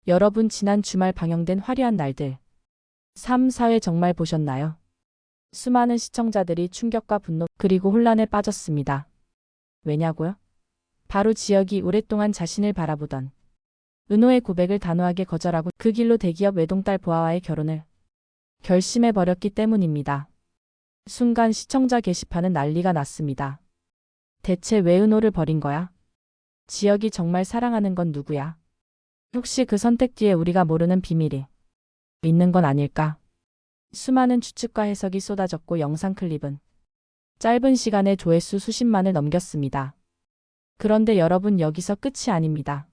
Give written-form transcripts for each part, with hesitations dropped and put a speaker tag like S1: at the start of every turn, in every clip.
S1: 여러분 지난 주말 방영된 화려한 날들 3, 4회 정말 보셨나요? 수많은 시청자들이 충격과 분노 그리고 혼란에 빠졌습니다. 왜냐고요? 바로 지혁이 오랫동안 자신을 바라보던 은호의 고백을 단호하게 거절하고 그 길로 대기업 외동딸 보아와의 결혼을 결심해버렸기 때문입니다. 순간 시청자 게시판은 난리가 났습니다. 대체 왜 은호를 버린 거야? 지혁이 정말 사랑하는 건 누구야? 혹시 그 선택 뒤에 우리가 모르는 비밀이 있는 건 아닐까? 수많은 추측과 해석이 쏟아졌고 영상 클립은 짧은 시간에 조회수 수십만을 넘겼습니다. 그런데 여러분, 여기서 끝이 아닙니다.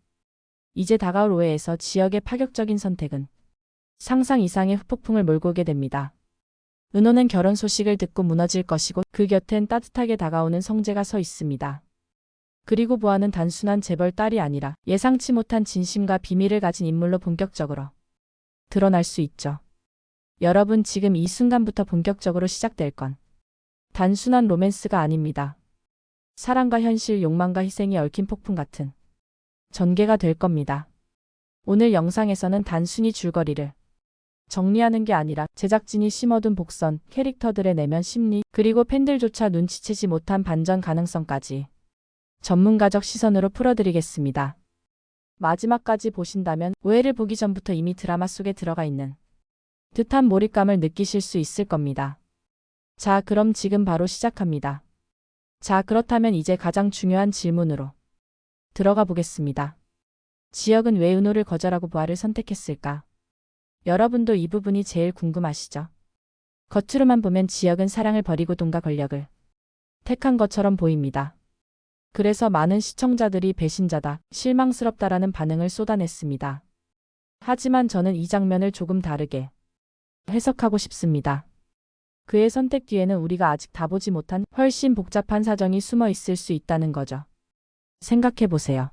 S1: 이제 다가올 5회에서 지혁의 파격적인 선택은 상상 이상의 후폭풍을 몰고 오게 됩니다. 은호는 결혼 소식을 듣고 무너질 것이고 그 곁엔 따뜻하게 다가오는 성재가 서 있습니다. 그리고 보아는 단순한 재벌 딸이 아니라 예상치 못한 진심과 비밀을 가진 인물로 본격적으로 드러날 수 있죠. 여러분, 지금 이 순간부터 본격적으로 시작될 건 단순한 로맨스가 아닙니다. 사랑과 현실, 욕망과 희생이 얽힌 폭풍 같은 전개가 될 겁니다. 오늘 영상에서는 단순히 줄거리를 정리하는 게 아니라 제작진이 심어둔 복선, 캐릭터들의 내면 심리, 그리고 팬들조차 눈치채지 못한 반전 가능성까지 전문가적 시선으로 풀어드리겠습니다. 마지막까지 보신다면 오해를 보기 전부터 이미 드라마 속에 들어가 있는 듯한 몰입감을 느끼실 수 있을 겁니다. 자, 그럼 지금 바로 시작합니다. 자, 그렇다면 이제 가장 중요한 질문으로 들어가 보겠습니다. 지혁은 왜 은호를 거절하고 보아를 선택했을까? 여러분도 이 부분이 제일 궁금하시죠? 겉으로만 보면 지혁은 사랑을 버리고 돈과 권력을 택한 것처럼 보입니다. 그래서 많은 시청자들이 배신자다, 실망스럽다라는 반응을 쏟아냈습니다. 하지만 저는 이 장면을 조금 다르게 해석하고 싶습니다. 그의 선택 뒤에는 우리가 아직 다 보지 못한 훨씬 복잡한 사정이 숨어 있을 수 있다는 거죠. 생각해 보세요.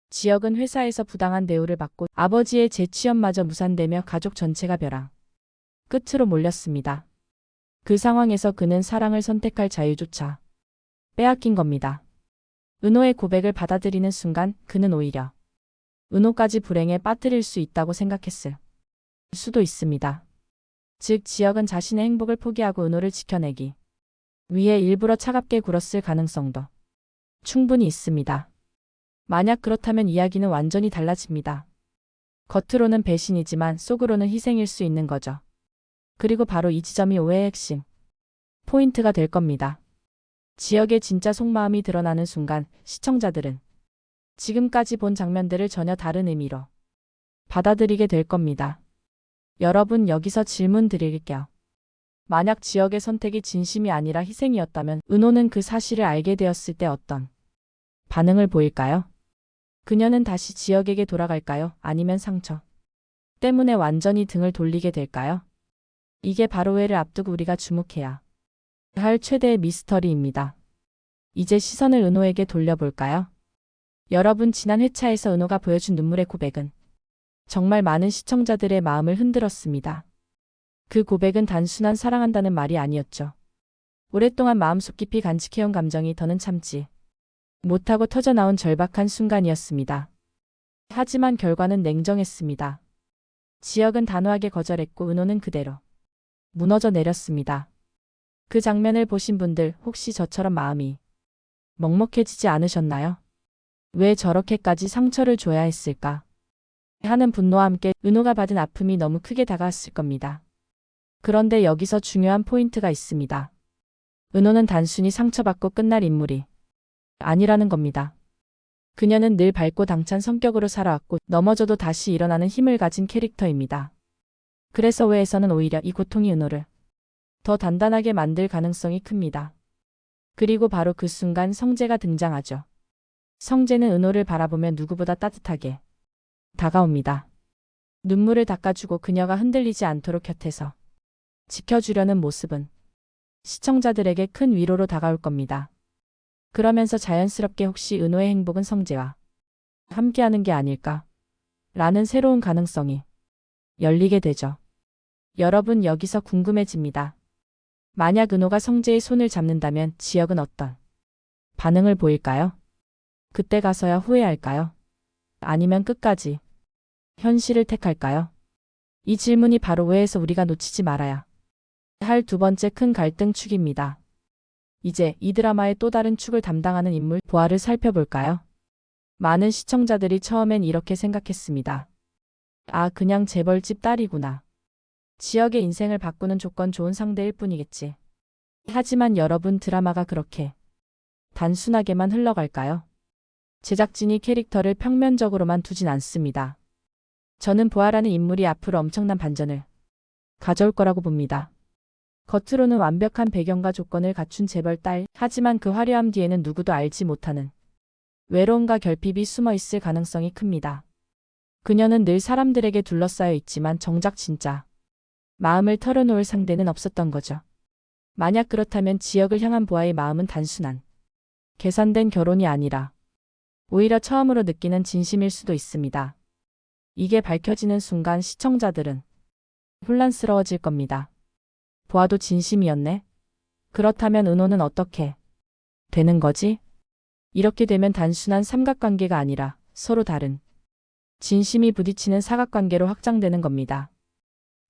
S1: 지혁은 회사에서 부당한 대우를 받고 아버지의 재취업마저 무산되며 가족 전체가 벼랑 끝으로 몰렸습니다. 그 상황에서 그는 사랑을 선택할 자유조차 빼앗긴 겁니다. 은호의 고백을 받아들이는 순간 그는 오히려 은호까지 불행에 빠뜨릴 수 있다고 생각했을 수도 있습니다. 즉, 지혁은 자신의 행복을 포기하고 은호를 지켜내기 위해 일부러 차갑게 굴었을 가능성도 충분히 있습니다. 만약 그렇다면 이야기는 완전히 달라집니다. 겉으로는 배신이지만 속으로는 희생일 수 있는 거죠. 그리고 바로 이 지점이 오해의 핵심 포인트가 될 겁니다. 지혁의 진짜 속마음이 드러나는 순간 시청자들은 지금까지 본 장면들을 전혀 다른 의미로 받아들이게 될 겁니다. 여러분, 여기서 질문 드릴게요. 만약 지혁의 선택이 진심이 아니라 희생이었다면 은호는 그 사실을 알게 되었을 때 어떤 반응을 보일까요? 그녀는 다시 지혁에게 돌아갈까요? 아니면 상처 때문에 완전히 등을 돌리게 될까요? 이게 바로 오해를 앞두고 우리가 주목해야 할 최대의 미스터리입니다. 이제 시선을 은호에게 돌려볼까요? 여러분, 지난 회차에서 은호가 보여준 눈물의 고백은 정말 많은 시청자들의 마음을 흔들었습니다. 그 고백은 단순한 사랑한다는 말이 아니었죠. 오랫동안 마음속 깊이 간직해온 감정이 더는 참지 못하고 터져나온 절박한 순간이었습니다. 하지만 결과는 냉정했습니다. 지혁은 단호하게 거절했고 은호는 그대로 무너져 내렸습니다. 그 장면을 보신 분들 혹시 저처럼 마음이 먹먹해지지 않으셨나요? 왜 저렇게까지 상처를 줘야 했을까? 하는 분노와 함께 은호가 받은 아픔이 너무 크게 다가왔을 겁니다. 그런데 여기서 중요한 포인트가 있습니다. 은호는 단순히 상처받고 끝날 인물이 아니라는 겁니다. 그녀는 늘 밝고 당찬 성격으로 살아왔고 넘어져도 다시 일어나는 힘을 가진 캐릭터입니다. 그래서 오해에서는 오히려 이 고통이 은호를 더 단단하게 만들 가능성이 큽니다. 그리고 바로 그 순간 성재가 등장하죠. 성재는 은호를 바라보며 누구보다 따뜻하게 다가옵니다. 눈물을 닦아주고 그녀가 흔들리지 않도록 곁에서 지켜주려는 모습은 시청자들에게 큰 위로로 다가올 겁니다. 그러면서 자연스럽게 혹시 은호의 행복은 성재와 함께하는 게 아닐까? 라는 새로운 가능성이 열리게 되죠. 여러분, 여기서 궁금해집니다. 만약 은호가 성재의 손을 잡는다면 지혁은 어떤 반응을 보일까요? 그때 가서야 후회할까요? 아니면 끝까지 현실을 택할까요? 이 질문이 바로 오해에서 우리가 놓치지 말아야 할 두 번째 큰 갈등 축입니다. 이제 이 드라마의 또 다른 축을 담당하는 인물 보아를 살펴볼까요? 많은 시청자들이 처음엔 이렇게 생각했습니다. 아, 그냥 재벌집 딸이구나. 지역의 인생을 바꾸는 조건 좋은 상대일 뿐이겠지. 하지만 여러분, 드라마가 그렇게 단순하게만 흘러갈까요? 제작진이 캐릭터를 평면적으로만 두진 않습니다. 저는 보아라는 인물이 앞으로 엄청난 반전을 가져올 거라고 봅니다. 겉으로는 완벽한 배경과 조건을 갖춘 재벌 딸, 하지만 그 화려함 뒤에는 누구도 알지 못하는 외로움과 결핍이 숨어 있을 가능성이 큽니다. 그녀는 늘 사람들에게 둘러싸여 있지만 정작 진짜 마음을 털어놓을 상대는 없었던 거죠. 만약 그렇다면 지역을 향한 보아의 마음은 단순한 계산된 결혼이 아니라 오히려 처음으로 느끼는 진심일 수도 있습니다. 이게 밝혀지는 순간 시청자들은 혼란스러워질 겁니다. 보아도 진심이었네? 그렇다면 은호는 어떻게 되는 거지? 이렇게 되면 단순한 삼각관계가 아니라 서로 다른 진심이 부딪히는 사각관계로 확장되는 겁니다.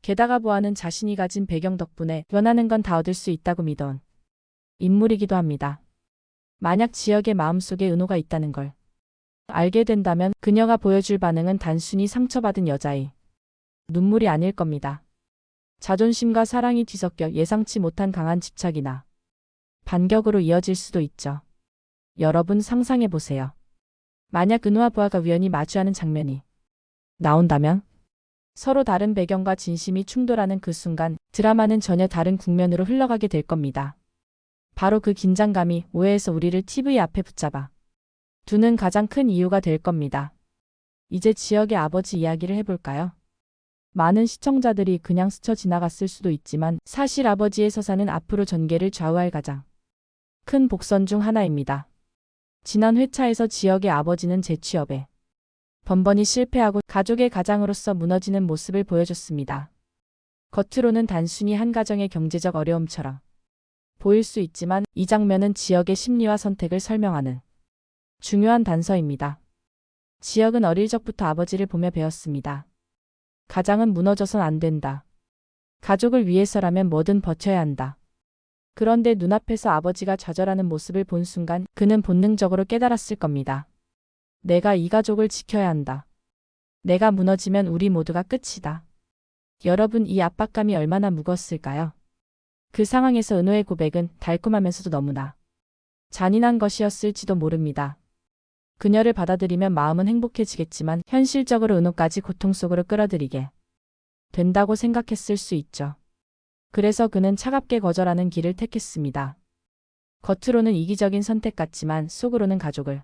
S1: 게다가 보아는 자신이 가진 배경 덕분에 원하는 건 다 얻을 수 있다고 믿어온 인물이기도 합니다. 만약 지역의 마음속에 은호가 있다는 걸 알게 된다면 그녀가 보여줄 반응은 단순히 상처받은 여자의 눈물이 아닐 겁니다. 자존심과 사랑이 뒤섞여 예상치 못한 강한 집착이나 반격으로 이어질 수도 있죠. 여러분 상상해 보세요. 만약 은호와 보아가 우연히 마주하는 장면이 나온다면? 서로 다른 배경과 진심이 충돌하는 그 순간 드라마는 전혀 다른 국면으로 흘러가게 될 겁니다. 바로 그 긴장감이 오해에서 우리를 TV 앞에 붙잡아 두는 가장 큰 이유가 될 겁니다. 이제 지역의 아버지 이야기를 해볼까요? 많은 시청자들이 그냥 스쳐 지나갔을 수도 있지만 사실 아버지의 서사는 앞으로 전개를 좌우할 가장 큰 복선 중 하나입니다. 지난 회차에서 지역의 아버지는 재취업에 번번이 실패하고 가족의 가장으로서 무너지는 모습을 보여줬습니다. 겉으로는 단순히 한 가정의 경제적 어려움처럼 보일 수 있지만 이 장면은 지역의 심리와 선택을 설명하는 중요한 단서입니다. 지역은 어릴 적부터 아버지를 보며 배웠습니다. 가장은 무너져선 안 된다. 가족을 위해서라면 뭐든 버텨야 한다. 그런데 눈앞에서 아버지가 좌절하는 모습을 본 순간 그는 본능적으로 깨달았을 겁니다. 내가 이 가족을 지켜야 한다. 내가 무너지면 우리 모두가 끝이다. 여러분, 이 압박감이 얼마나 무거웠을까요? 그 상황에서 은호의 고백은 달콤하면서도 너무나 잔인한 것이었을지도 모릅니다. 그녀를 받아들이면 마음은 행복해지겠지만 현실적으로 은호까지 고통 속으로 끌어들이게 된다고 생각했을 수 있죠. 그래서 그는 차갑게 거절하는 길을 택했습니다. 겉으로는 이기적인 선택 같지만 속으로는 가족을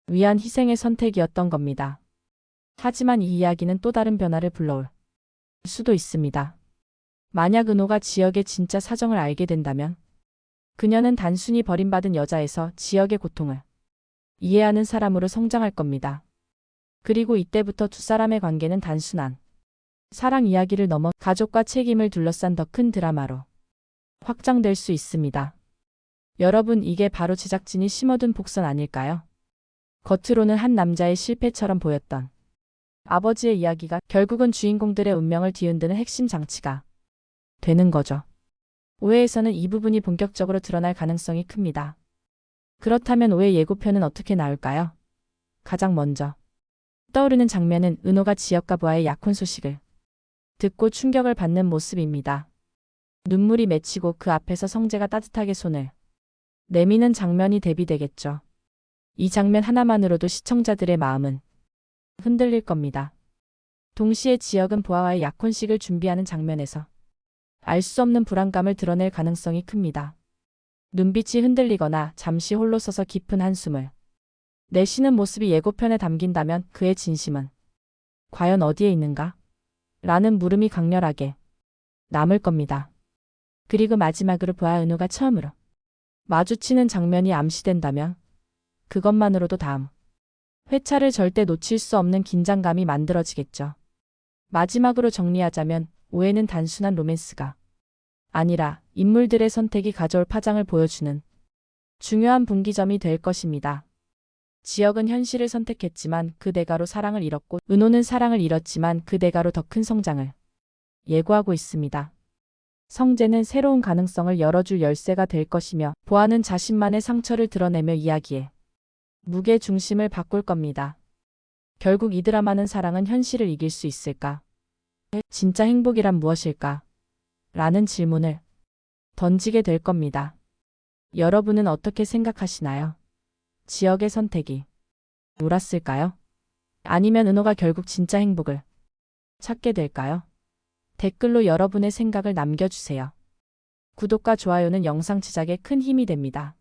S1: 위한 희생의 선택이었던 겁니다. 하지만 이 이야기는 또 다른 변화를 불러올 수도 있습니다. 만약 은호가 지역의 진짜 사정을 알게 된다면 그녀는 단순히 버림받은 여자에서 지역의 고통을 이해하는 사람으로 성장할 겁니다. 그리고 이때부터 두 사람의 관계는 단순한 사랑 이야기를 넘어 가족과 책임을 둘러싼 더 큰 드라마로 확장될 수 있습니다. 여러분, 이게 바로 제작진이 심어둔 복선 아닐까요? 겉으로는 한 남자의 실패처럼 보였던 아버지의 이야기가 결국은 주인공들의 운명을 뒤흔드는 핵심 장치가 되는 거죠. 오해에서는 이 부분이 본격적으로 드러날 가능성이 큽니다. 그렇다면 오해 예고편은 어떻게 나올까요? 가장 먼저 떠오르는 장면은 은호가 지역과 보아의 약혼 소식을 듣고 충격을 받는 모습입니다. 눈물이 맺히고 그 앞에서 성재가 따뜻하게 손을 내미는 장면이 대비되겠죠. 이 장면 하나만으로도 시청자들의 마음은 흔들릴 겁니다. 동시에 지역은 보아와의 약혼식을 준비하는 장면에서 알 수 없는 불안감을 드러낼 가능성이 큽니다. 눈빛이 흔들리거나 잠시 홀로 서서 깊은 한숨을 내쉬는 모습이 예고편에 담긴다면 그의 진심은 과연 어디에 있는가? 라는 물음이 강렬하게 남을 겁니다. 그리고 마지막으로 보아 은호가 처음으로 마주치는 장면이 암시된다면 그것만으로도 다음 회차를 절대 놓칠 수 없는 긴장감이 만들어지겠죠. 마지막으로 정리하자면 오해는 단순한 로맨스가 아니라 인물들의 선택이 가져올 파장을 보여주는 중요한 분기점이 될 것입니다. 지역은 현실을 선택했지만 그 대가로 사랑을 잃었고, 은호는 사랑을 잃었지만 그 대가로 더 큰 성장을 예고하고 있습니다. 성재는 새로운 가능성을 열어줄 열쇠가 될 것이며, 보아는 자신만의 상처를 드러내며 이야기에 무게 중심을 바꿀 겁니다. 결국 이 드라마는 사랑은 현실을 이길 수 있을까? 진짜 행복이란 무엇일까? 라는 질문을 던지게 될 겁니다. 여러분은 어떻게 생각하시나요? 지역의 선택이 옳았을까요? 아니면 은호가 결국 진짜 행복을 찾게 될까요? 댓글로 여러분의 생각을 남겨주세요. 구독과 좋아요는 영상 제작에 큰 힘이 됩니다.